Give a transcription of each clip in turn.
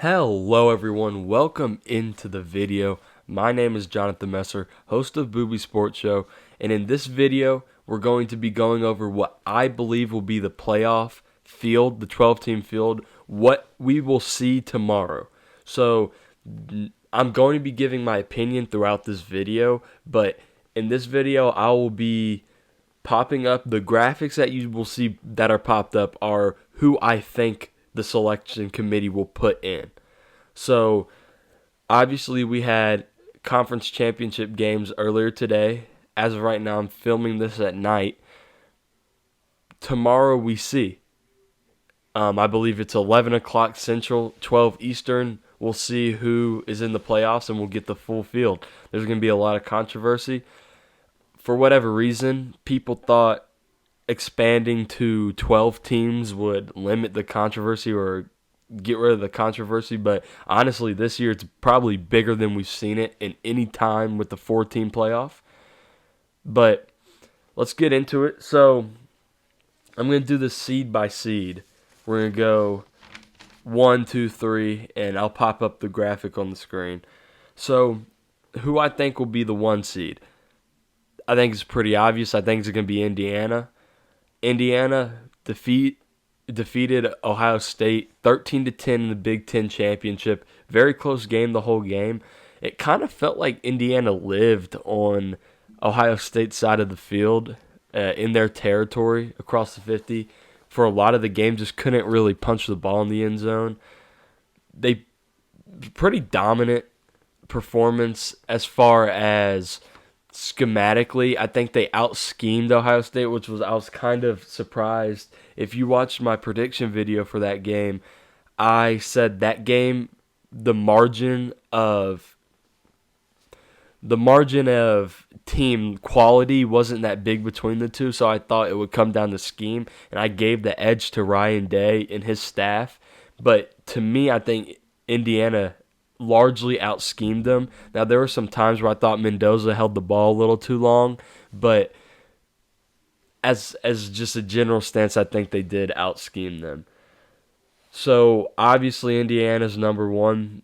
Hello everyone, welcome into the video. My name is Jonathan Messer, host of Booby Sports Show, and in this video we're going to be going over what I believe will be the playoff field, the 12-team field, what we will see tomorrow. So I'm going to be giving my opinion throughout this video, but in this video I will be popping up the graphics that you will see that are popped up are who I think the selection committee will put in. So obviously we had conference championship games earlier today. As of right now, I'm filming this at night. Tomorrow we see. I believe it's 11 o'clock Central, 12 Eastern. We'll see who is in the playoffs and we'll get the full field. There's going to be a lot of controversy. For whatever reason, people thought expanding to 12 teams would limit the controversy or get rid of the controversy, but honestly, this year it's probably bigger than we've seen it in any time with the 4-team playoff. But let's get into it. So I'm going to do this seed by seed. We're going to go 1, 2, 3, and I'll pop up the graphic on the screen. So who I think will be the 1 seed? I think it's pretty obvious. I think it's going to be Indiana. Indiana defeated Ohio State 13-10 in the Big Ten championship. Very close game the whole game. It kind of felt like Indiana lived on Ohio State's side of the field in their territory across the 50. For a lot of the game, just couldn't really punch the ball in the end zone. They pretty dominant performance as far as schematically. I think they out-schemed Ohio State, I was kind of surprised. If you watched my prediction video for that game, I said that game, the margin of team quality wasn't that big between the two, so I thought it would come down to scheme, and I gave the edge to Ryan Day and his staff. But to me, I think Indiana largely out-schemed them. Now, there were some times where I thought Mendoza held the ball a little too long, but as just a general stance, I think they did out-scheme them. So, obviously, Indiana's number 1.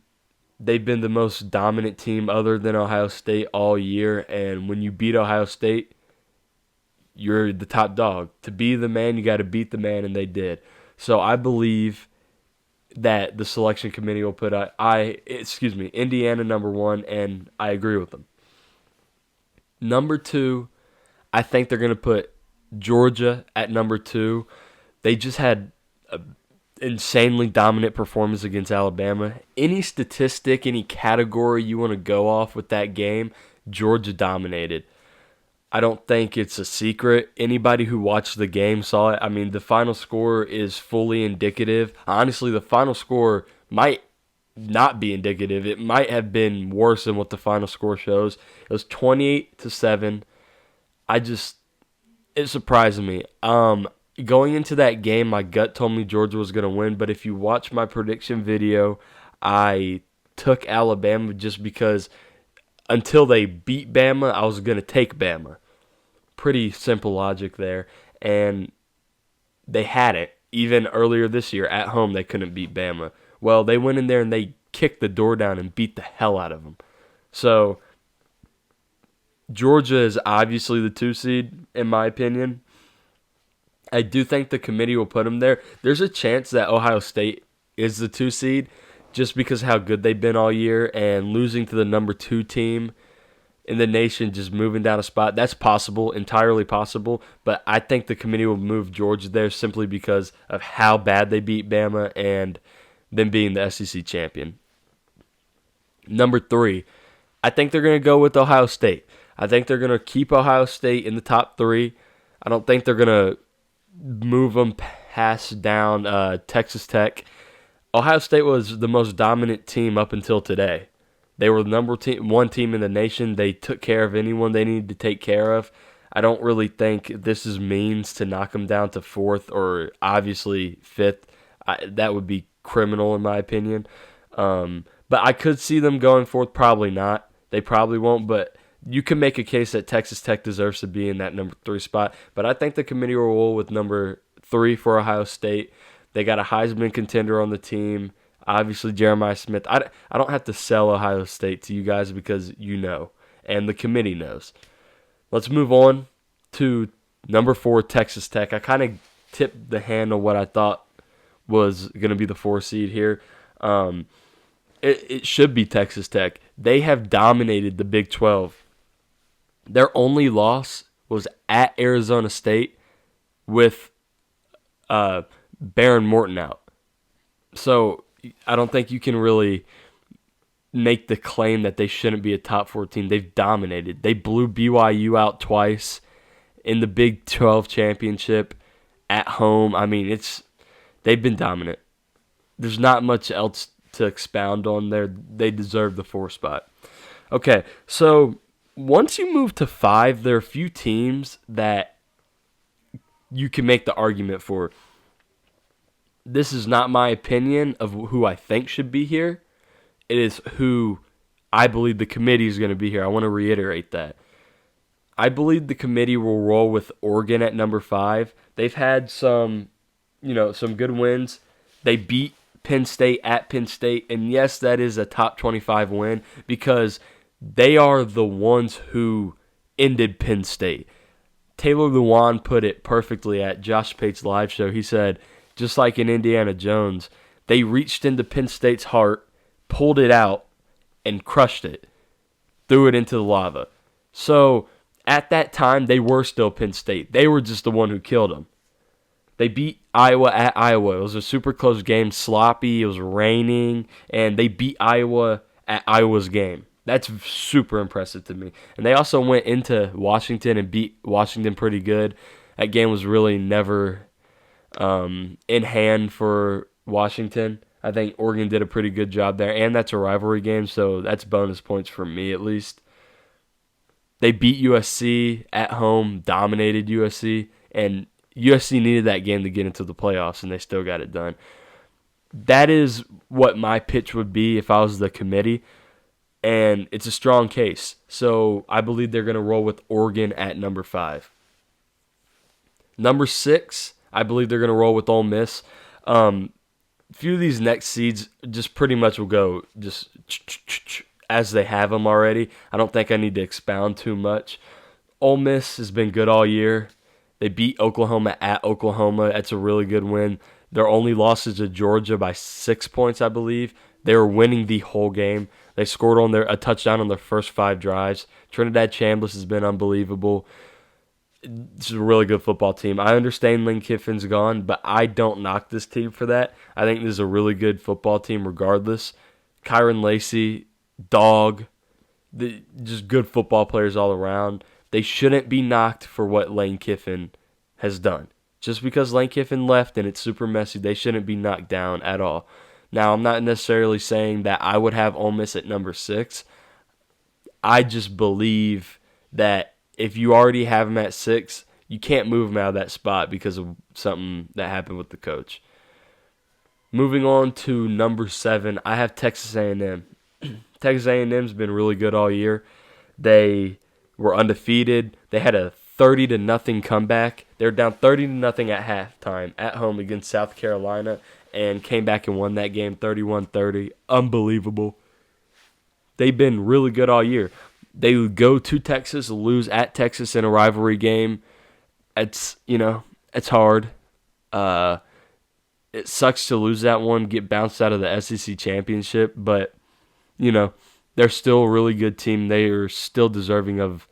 They've been the most dominant team other than Ohio State all year, and when you beat Ohio State, you're the top dog. To be the man, you got to beat the man, and they did. So, I believe that the selection committee will put Indiana number 1, and I agree with them. Number 2, I think they're going to put Georgia at number 2. They just had an insanely dominant performance against Alabama. Any statistic, any category you want to go off with that game, Georgia dominated. I don't think it's a secret. Anybody who watched the game saw it. I mean, the final score is fully indicative. Honestly, the final score might not be indicative. It might have been worse than what the final score shows. It was 28-7. It surprised me. Going into that game, my gut told me Georgia was going to win, but if you watch my prediction video, I took Alabama just because until they beat Bama, I was going to take Bama. Pretty simple logic there. And they had it. Even earlier this year at home, they couldn't beat Bama. Well, they went in there and they kicked the door down and beat the hell out of them. So, Georgia is obviously the 2 seed, in my opinion. I do think the committee will put them there. There's a chance that Ohio State is the 2 seed, just because of how good they've been all year, and losing to the number 2 team in the nation, just moving down a spot. That's possible, entirely possible, but I think the committee will move Georgia there simply because of how bad they beat Bama and them being the SEC champion. Number 3, I think they're going to go with Ohio State. I think they're going to keep Ohio State in the top 3. I don't think they're going to move them past down Texas Tech. Ohio State was the most dominant team up until today. They were the number 1 team in the nation. They took care of anyone they needed to take care of. I don't really think this is means to knock them down to 4th or obviously 5th. That would be criminal in my opinion. But I could see them going 4th. Probably not. They probably won't, but you can make a case that Texas Tech deserves to be in that number 3 spot. But I think the committee will roll with number 3 for Ohio State. They got a Heisman contender on the team. Obviously, Jeremiah Smith. I don't have to sell Ohio State to you guys because you know, and the committee knows. Let's move on to number 4, Texas Tech. I kind of tipped the hand on what I thought was going to be the 4 seed here. It should be Texas Tech. They have dominated the Big 12. Their only loss was at Arizona State with Baron Morton out. So I don't think you can really make the claim that they shouldn't be a top 4 team. They've dominated. They blew BYU out twice in the Big 12 championship at home. I mean, they've been dominant. There's not much else to expound on there. They deserve the 4 spot. Okay, so once you move to 5, there are a few teams that you can make the argument for. This is not my opinion of who I think should be here. It is who I believe the committee is going to be here. I want to reiterate that. I believe the committee will roll with Oregon at number 5. They've had some good wins. They beat Penn State at Penn State, and yes, that is a top 25 win because they are the ones who ended Penn State. Taylor Lewan put it perfectly at Josh Pate's live show. He said, just like in Indiana Jones, they reached into Penn State's heart, pulled it out, and crushed it, threw it into the lava. So at that time, they were still Penn State. They were just the one who killed them. They beat Iowa at Iowa. It was a super close game, sloppy. It was raining, and they beat Iowa at Iowa's game. That's super impressive to me. And they also went into Washington and beat Washington pretty good. That game was really never in hand for Washington. I think Oregon did a pretty good job there, and that's a rivalry game, so that's bonus points for me at least. They beat USC at home, dominated USC, and USC needed that game to get into the playoffs, and they still got it done. That is what my pitch would be if I was the committee, and it's a strong case. So I believe they're going to roll with Oregon at number 5. Number 6, I believe they're going to roll with Ole Miss. A few of these next seeds just pretty much will go just as they have them already. I don't think I need to expound too much. Ole Miss has been good all year. They beat Oklahoma at Oklahoma. That's a really good win. Their only loss is to Georgia by 6 points, I believe. They were winning the whole game. They scored a touchdown on their first 5 drives. Trinidad Chambliss has been unbelievable. It's a really good football team. I understand Lane Kiffin's gone, but I don't knock this team for that. I think this is a really good football team regardless. Kyron Lacey, dog, just good football players all around. They shouldn't be knocked for what Lane Kiffin has done. Just because Lane Kiffin left and it's super messy, they shouldn't be knocked down at all. Now, I'm not necessarily saying that I would have Ole Miss at number 6. I just believe that if you already have them at 6, you can't move them out of that spot because of something that happened with the coach. Moving on to number 7, I have Texas A&M. Texas A&M's been really good all year. They were undefeated. They had a 30-0 comeback. They were down 30-0 at halftime at home against South Carolina and came back and won that game 31-30. Unbelievable. They've been really good all year. They would go to Texas, lose at Texas in a rivalry game. It's hard. It sucks to lose that one, get bounced out of the SEC championship, but they're still a really good team. They are still deserving of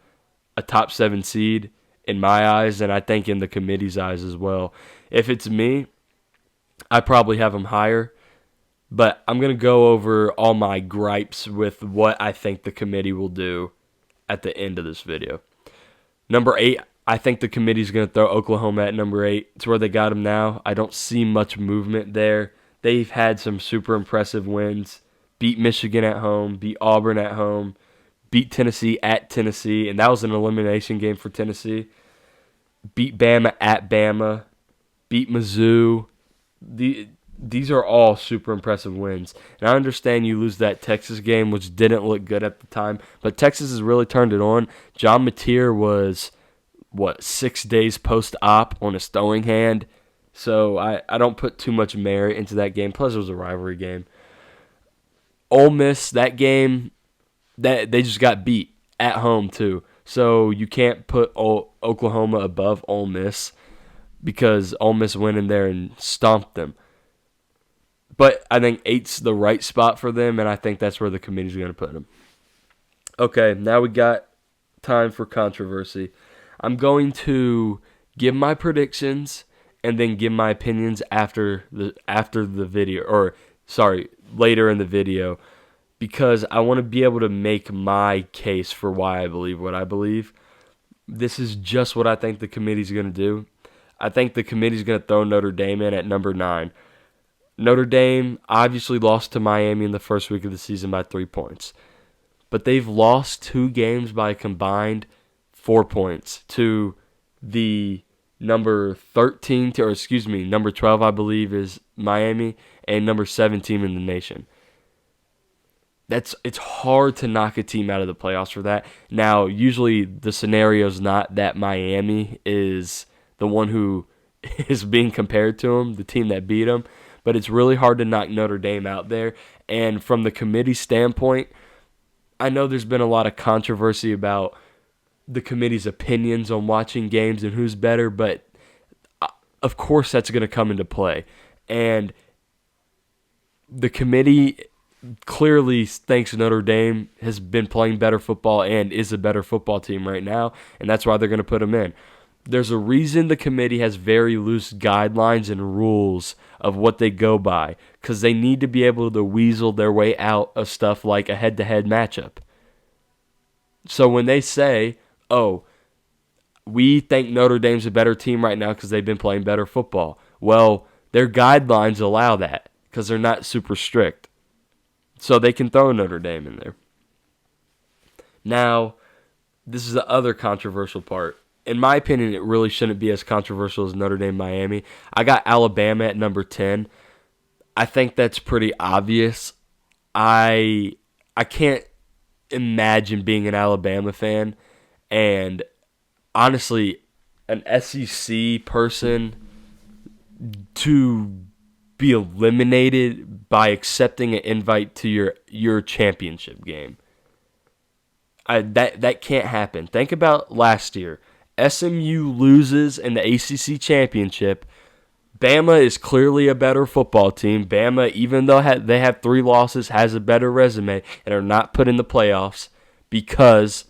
a top 7 seed in my eyes, and I think in the committee's eyes as well. If it's me, I probably have them higher, but I'm going to go over all my gripes with what I think the committee will do at the end of this video. Number 8, I think the committee's going to throw Oklahoma at number 8. It's where they got them now. I don't see much movement there. They've had some super impressive wins. Beat Michigan at home, beat Auburn at home, beat Tennessee at Tennessee, and that was an elimination game for Tennessee. Beat Bama at Bama, beat Mizzou. These are all super impressive wins. And I understand you lose that Texas game, which didn't look good at the time, but Texas has really turned it on. John Mateer was, 6 days post-op on his throwing hand, so I don't put too much merit into that game. Plus, it was a rivalry game. Ole Miss, that game, that they just got beat at home too. So you can't put Oklahoma above Ole Miss because Ole Miss went in there and stomped them. But I think 8's the right spot for them, and I think that's where the committee's going to put them. Okay, now we got time for controversy. I'm going to give my predictions and then give my opinions after the video, or sorry, later in the video, because I want to be able to make my case for why I believe what I believe. This is just what I think the committee's going to do. I think the committee's going to throw Notre Dame in at number 9. Notre Dame obviously lost to Miami in the first week of the season by 3 points. But they've lost 2 games by a combined 4 points to the number 12, I believe, is Miami, and number 17 in the nation. It's hard to knock a team out of the playoffs for that. Now, usually the scenario is not that Miami is the one who is being compared to them, the team that beat them, but it's really hard to knock Notre Dame out there. And from the committee standpoint, I know there's been a lot of controversy about the committee's opinions on watching games and who's better, but of course that's going to come into play. And the committee clearly thinks Notre Dame has been playing better football and is a better football team right now, and that's why they're going to put them in. There's a reason the committee has very loose guidelines and rules of what they go by, because they need to be able to weasel their way out of stuff like a head-to-head matchup. So when they say, oh, we think Notre Dame's a better team right now because they've been playing better football, well, their guidelines allow that because they're not super strict. So they can throw Notre Dame in there. Now, this is the other controversial part. In my opinion, it really shouldn't be as controversial as Notre Dame Miami. I got Alabama at number 10. I think that's pretty obvious. I can't imagine being an Alabama fan and honestly an SEC person to be eliminated by accepting an invite to your championship game. That can't happen. Think about last year. SMU loses in the ACC championship. Bama is clearly a better football team. Bama, even though they have 3 losses, has a better resume and are not put in the playoffs because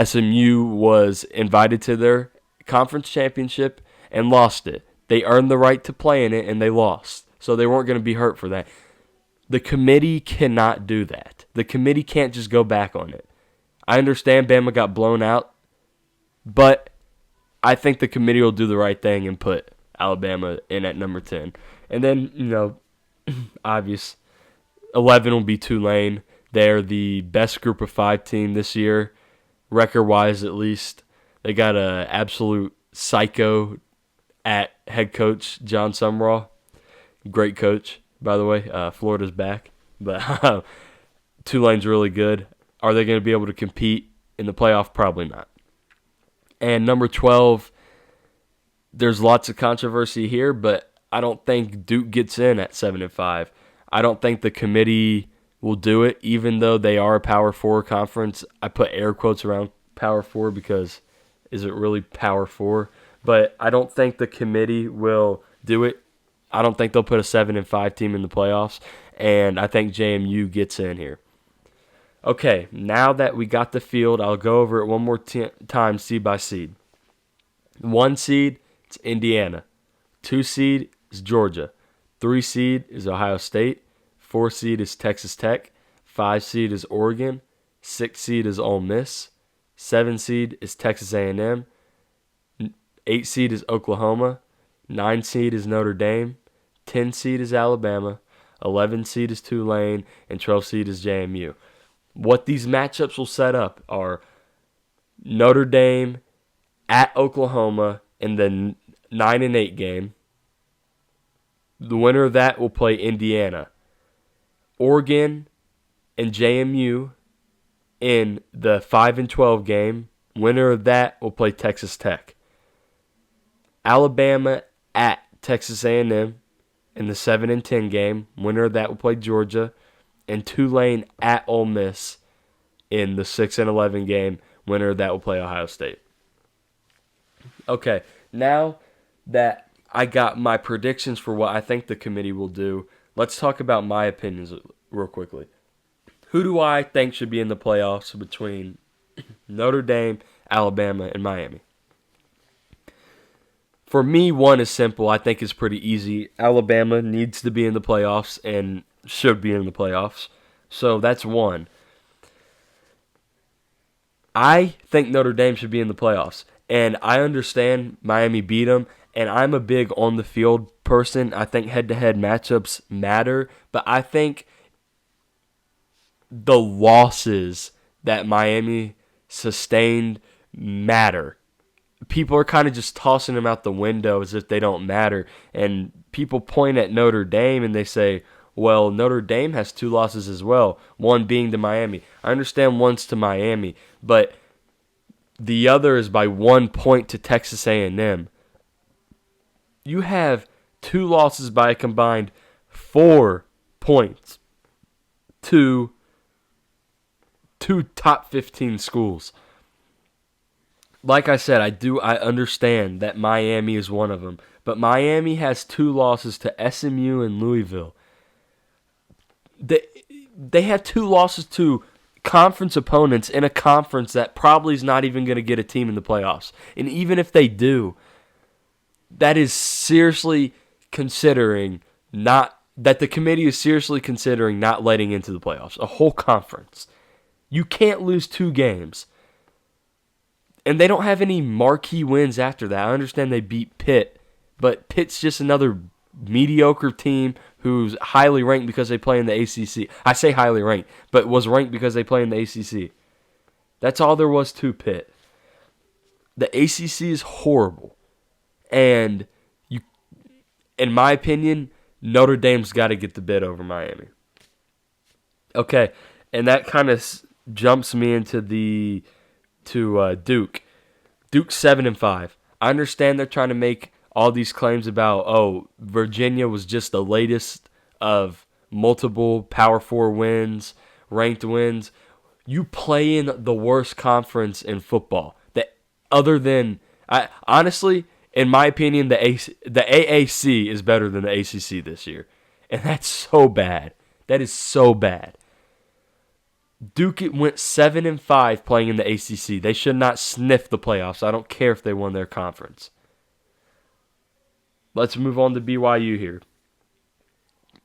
SMU was invited to their conference championship and lost it. They earned the right to play in it and they lost. So they weren't going to be hurt for that. The committee cannot do that. The committee can't just go back on it. I understand Bama got blown out, but I think the committee will do the right thing and put Alabama in at number 10. And then, obvious, 11 will be Tulane. They're the best group of 5 team this year, record-wise at least. They got an absolute psycho at head coach, John Sumrall. Great coach, by the way. Florida's back. But Tulane's really good. Are they going to be able to compete in the playoff? Probably not. And number 12, there's lots of controversy here, but I don't think Duke gets in at 7-5. I don't think the committee will do it, even though they are a Power 4 conference. I put air quotes around Power 4 because is it really Power 4? But I don't think the committee will do it. I don't think they'll put a 7-5 team in the playoffs, and I think JMU gets in here. Okay, now that we got the field, I'll go over it one more time seed by seed. 1 seed, it's Indiana. 2 seed is Georgia. 3 seed is Ohio State. 4 seed is Texas Tech. 5 seed is Oregon. 6 seed is Ole Miss. 7 seed is Texas A&M. 8 seed is Oklahoma. 9 seed is Notre Dame. 10 seed is Alabama. 11 seed is Tulane. And 12 seed is JMU. What these matchups will set up are Notre Dame at Oklahoma in the 9-8 game. The winner of that will play Indiana. Oregon and JMU in the 5-12 game. Winner of that will play Texas Tech. Alabama at Texas A&M in the 7-10 game. Winner of that will play Georgia. And Tulane at Ole Miss in the 6-11 game. Winner of that will play Ohio State. Okay, now that I got my predictions for what I think the committee will do, let's talk about my opinions real quickly. Who do I think should be in the playoffs between Notre Dame, Alabama, and Miami? For me, one is simple. I think it's pretty easy. Alabama needs to be in the playoffs and should be in the playoffs. So that's one. I think Notre Dame should be in the playoffs. And I understand Miami beat them. And I'm a big on-the-field person. I think head-to-head matchups matter. But I think the losses that Miami sustained matter. People are kind of just tossing them out the window as if they don't matter. And people point at Notre Dame and they say, well, Notre Dame has 2 losses as well, one being to Miami. I understand one's to Miami, but the other is by 1 point to Texas A&M. You have 2 losses by a combined 4 points to 2 top 15 schools. Like I said, I understand that Miami is one of them, but Miami has 2 losses to SMU and Louisville. They have 2 losses to conference opponents in a conference that probably is not even going to get a team in the playoffs. And even if they do, that is seriously considering that the committee is seriously considering not letting into the playoffs. A whole conference. You can't lose 2 games. And they don't have any marquee wins after that. I understand they beat Pitt, but Pitt's just another mediocre team who's highly ranked because they play in the ACC. I say highly ranked, but was ranked because they play in the ACC. That's all there was to Pitt. The ACC is horrible. And in my opinion, Notre Dame's got to get the bid over Miami. Okay, and that kind of jumps me into Duke. Duke's 7-5. I understand they're trying to make all these claims about, Virginia was just the latest of multiple Power 4 wins, ranked wins. You play in the worst conference in football. Honestly, in my opinion, the AAC is better than the ACC this year. And that's so bad. That is so bad. Duke went 7-5 playing in the ACC. They should not sniff the playoffs. I don't care if they won their conference. Let's move on to BYU here.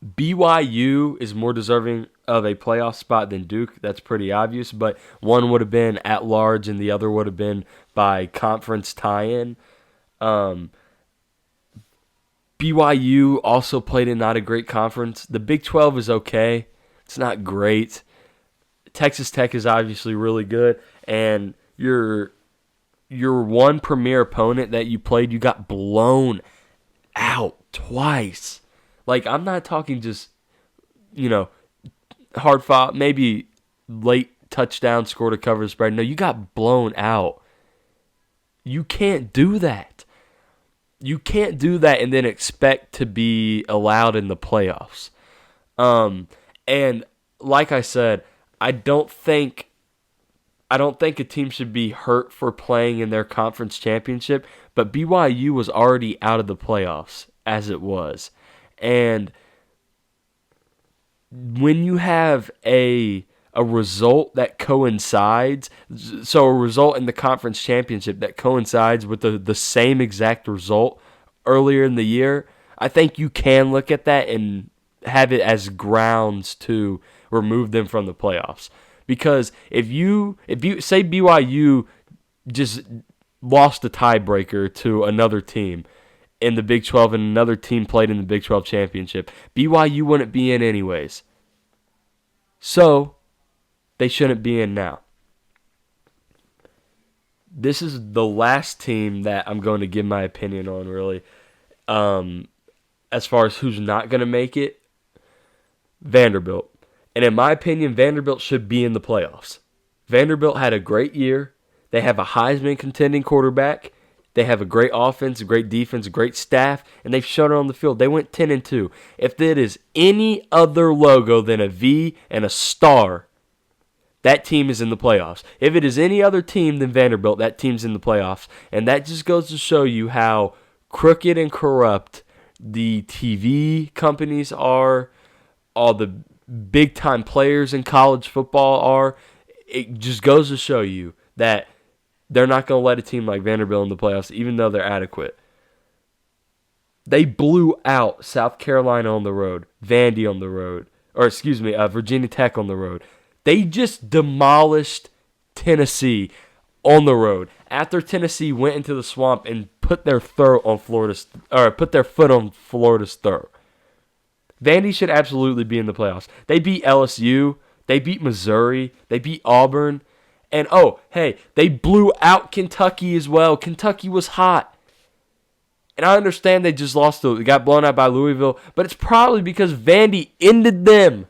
BYU is more deserving of a playoff spot than Duke. That's pretty obvious, but one would have been at large and the other would have been by conference tie-in. BYU also played in not a great conference. The Big 12 is okay. It's not great. Texas Tech is obviously really good, and your one premier opponent that you played, you got blown out twice. Like, I'm not talking just, hard fought, maybe late touchdown, scored a cover spread. No, you got blown out. You can't do that. You can't do that and then expect to be allowed in the playoffs. And like I said, I don't think a team should be hurt for playing in their conference championship, but BYU was already out of the playoffs as it was. And when you have a result that coincides, so a result in the conference championship that coincides with the same exact result earlier in the year, I think you can look at that and have it as grounds to remove them from the playoffs. Because if you say BYU just lost a tiebreaker to another team in the Big 12 and another team played in the Big 12 championship, BYU wouldn't be in anyways. So they shouldn't be in now. This is the last team that I'm going to give my opinion on, really. As far as who's not going to make it, Vanderbilt. And in my opinion, Vanderbilt should be in the playoffs. Vanderbilt had a great year. They have a Heisman contending quarterback. They have a great offense, a great defense, a great staff, and they've shown it on the field. They went 10-2. If it is any other logo than a V and a star, that team is in the playoffs. If it is any other team than Vanderbilt, that team's in the playoffs. And that just goes to show you how crooked and corrupt the TV companies are, all the big-time players in college football are. It just goes to show you that they're not going to let a team like Vanderbilt in the playoffs, even though they're adequate. They blew out South Carolina on the road, Vandy on the road, Virginia Tech on the road. They just demolished Tennessee on the road after Tennessee went into the swamp and put their foot on Florida's throat. Vandy should absolutely be in the playoffs. They beat LSU. They beat Missouri. They beat Auburn. And, they blew out Kentucky as well. Kentucky was hot. And I understand they just they got blown out by Louisville, but it's probably because Vandy ended them.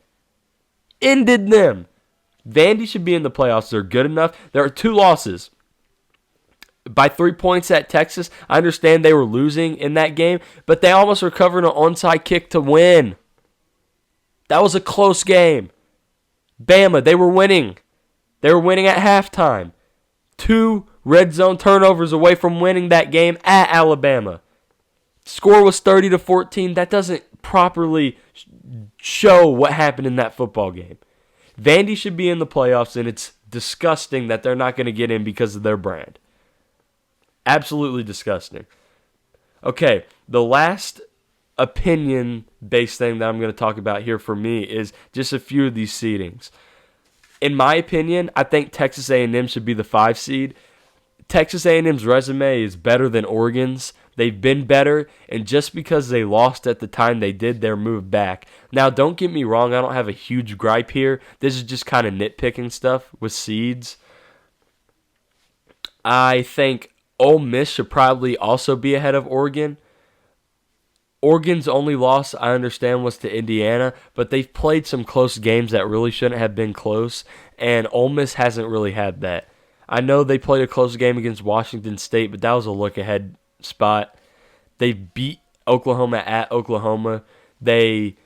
Vandy should be in the playoffs. They're good enough. There are 2 losses. By 3 points at Texas. I understand they were losing in that game, but they almost recovered an onside kick to win. That was a close game. Bama, they were winning. They were winning at halftime. 2 red zone turnovers away from winning that game at Alabama. Score was 30-14. That doesn't properly show what happened in that football game. Vandy should be in the playoffs, and it's disgusting that they're not going to get in because of their brand. Absolutely disgusting. Okay, the last opinion-based thing that I'm going to talk about here for me is just a few of these seedings. In my opinion, I think Texas A&M should be the 5 seed. Texas A&M's resume is better than Oregon's. They've been better, and just because they lost at the time they did, they're moved back. Now, don't get me wrong, I don't have a huge gripe here. This is just kind of nitpicking stuff with seeds. I think Ole Miss should probably also be ahead of Oregon. Oregon's only loss, I understand, was to Indiana, but they've played some close games that really shouldn't have been close, and Ole Miss hasn't really had that. I know they played a close game against Washington State, but that was a look-ahead spot. They beat Oklahoma at Oklahoma. They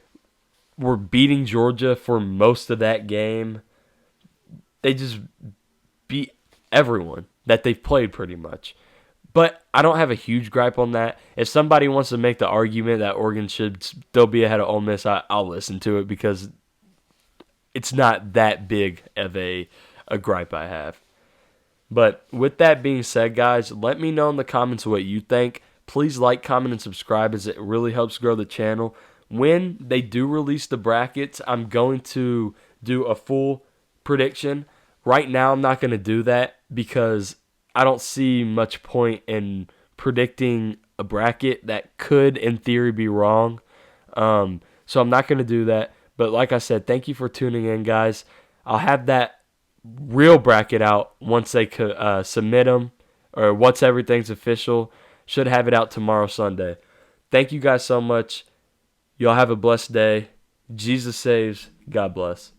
were beating Georgia for most of that game. They just beat everyone that they've played pretty much. But I don't have a huge gripe on that. If somebody wants to make the argument that Oregon should still be ahead of Ole Miss, I'll listen to it because it's not that big of a gripe I have. But with that being said, guys, let me know in the comments what you think. Please like, comment, and subscribe as it really helps grow the channel. When they do release the brackets, I'm going to do a full prediction. Right now, I'm not going to do that because I don't see much point in predicting a bracket that could, in theory, be wrong. So I'm not going to do that. But like I said, thank you for tuning in, guys. I'll have that real bracket out once they submit them, or once everything's official. Should have it out tomorrow, Sunday. Thank you guys so much. Y'all have a blessed day. Jesus saves. God bless.